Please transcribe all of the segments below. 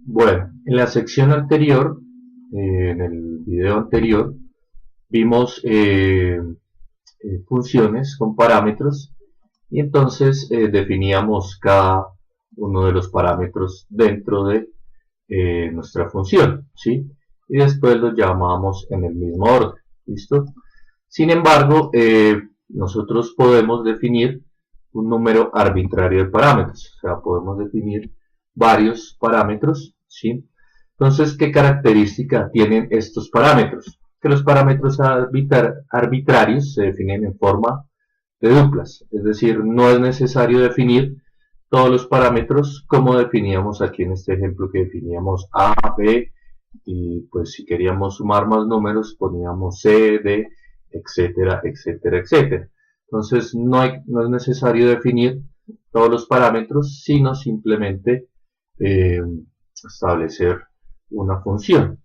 Bueno, en la sección anterior, en el video anterior, vimos funciones con parámetros y entonces definíamos cada uno de los parámetros dentro de nuestra función, ¿sí? Y después los llamamos en el mismo orden, ¿listo? Sin embargo, nosotros podemos definir un número arbitrario de parámetros, o sea, podemos definir varios parámetros, ¿sí? Entonces, ¿qué característica tienen estos parámetros? Que los parámetros arbitrarios se definen en forma de duplas, es decir, no es necesario definir todos los parámetros como definíamos aquí en este ejemplo que definíamos A, B, y pues si queríamos sumar más números poníamos C, D, etcétera, etcétera, etcétera. Entonces no es necesario definir todos los parámetros, sino simplemente eh, establecer una función.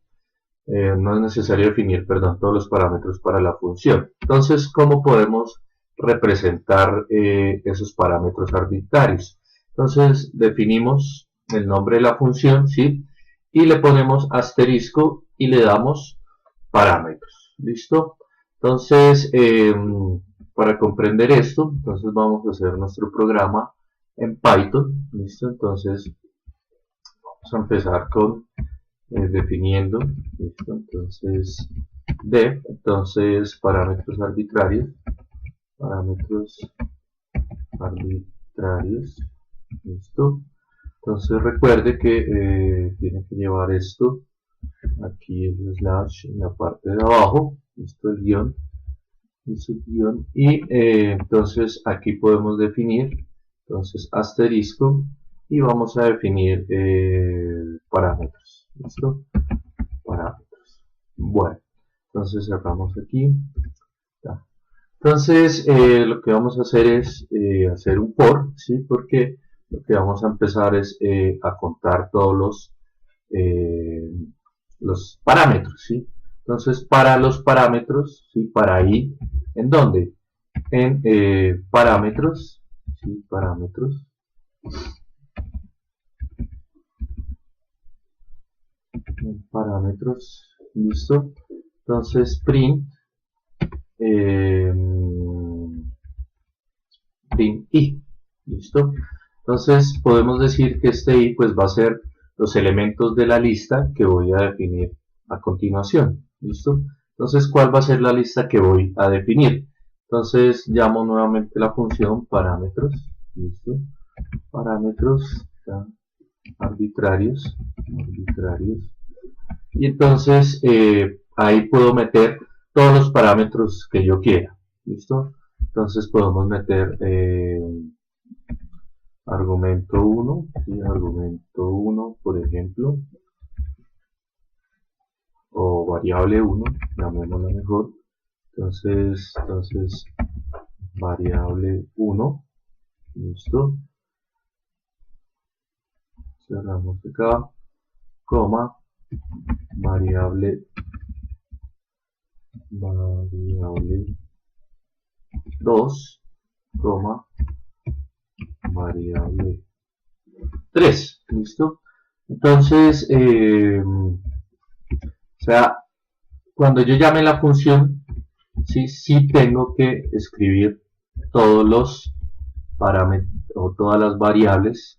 No es necesario definir, perdón, todos los parámetros para la función. Entonces, ¿cómo podemos representar esos parámetros arbitrarios? Entonces, definimos el nombre de la función, ¿sí? Y le ponemos asterisco y le damos parámetros. ¿Listo? Entonces, para comprender esto, entonces vamos a hacer nuestro programa en Python. ¿Listo? Entonces, vamos a empezar con definiendo, ¿listo? Entonces, entonces parámetros arbitrarios, ¿listo? Entonces recuerde que tiene que llevar esto aquí el slash en la parte de abajo, listo, el guión, y entonces aquí podemos definir, entonces asterisco, y vamos a definir parámetros, ¿listo? Parámetros. Bueno, entonces cerramos aquí. Ya. Entonces, lo que vamos a hacer es hacer un for, ¿sí? Porque lo que vamos a empezar es a contar todos los parámetros, ¿sí? Entonces, para los parámetros, ¿sí? Para i, ¿en dónde? En parámetros, ¿sí? Parámetros, en parámetros, ¿listo? Entonces, print, eh, print i, ¿listo? Entonces podemos decir que este i pues va a ser los elementos de la lista que voy a definir a continuación, ¿listo? Entonces, ¿cuál va a ser la lista que voy a definir? Entonces llamo nuevamente la función parámetros, ¿listo? Parámetros ya, arbitrarios, y entonces ahí puedo meter todos los parámetros que yo quiera, ¿listo? Entonces podemos meter argumento 1, ¿sí? Argumento 1, por ejemplo, o variable 1, llamémoslo mejor. Entonces variable 1, listo. Cerramos acá, coma, variable 2, coma, variable 3, listo. Entonces, o sea, cuando yo llame la función, sí tengo que escribir todos los parámetros o todas las variables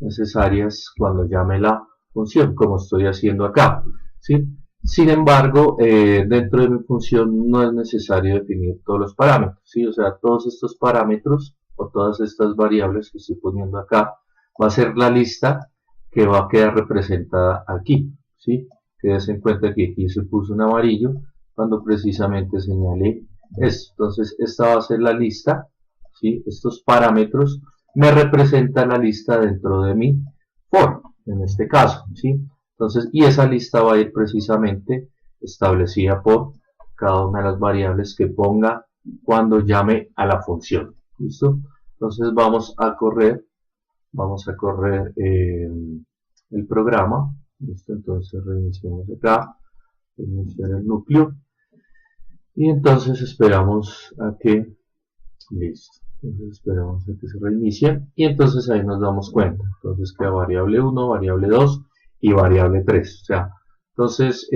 necesarias cuando llame la función, como estoy haciendo acá, ¿sí? Sin embargo, dentro de mi función no es necesario definir todos los parámetros, ¿sí? O sea, todos estos parámetros o todas estas variables que estoy poniendo acá va a ser la lista que va a quedar representada aquí, ¿sí? Quédese en cuenta que aquí se puso un amarillo cuando precisamente señalé esto. Entonces, esta va a ser la lista, ¿sí? Estos parámetros me representan la lista dentro de mi for, en este caso, ¿sí? Entonces, y esa lista va a ir precisamente establecida por cada una de las variables que ponga cuando llame a la función, ¿listo? Entonces vamos a correr el programa, ¿listo? Entonces reiniciamos acá, iniciar el núcleo, y entonces esperamos a que, listo, entonces esperamos a que se reinicie, y entonces ahí nos damos cuenta, entonces queda variable 1, variable 2, y variable 3. O sea, entonces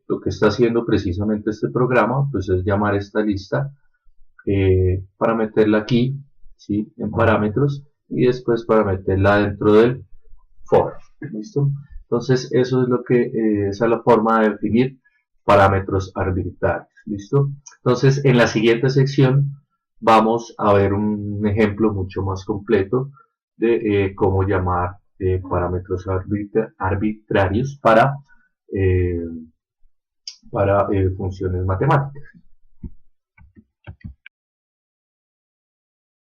lo que está haciendo precisamente este programa pues es llamar esta lista para meterla aquí, ¿sí? En parámetros y después para meterla dentro del for. ¿Listo? Entonces eso es lo que esa es la forma de definir parámetros arbitrarios. ¿Listo? Entonces en la siguiente sección vamos a ver un ejemplo mucho más completo de cómo llamar parámetros arbitrarios para funciones matemáticas.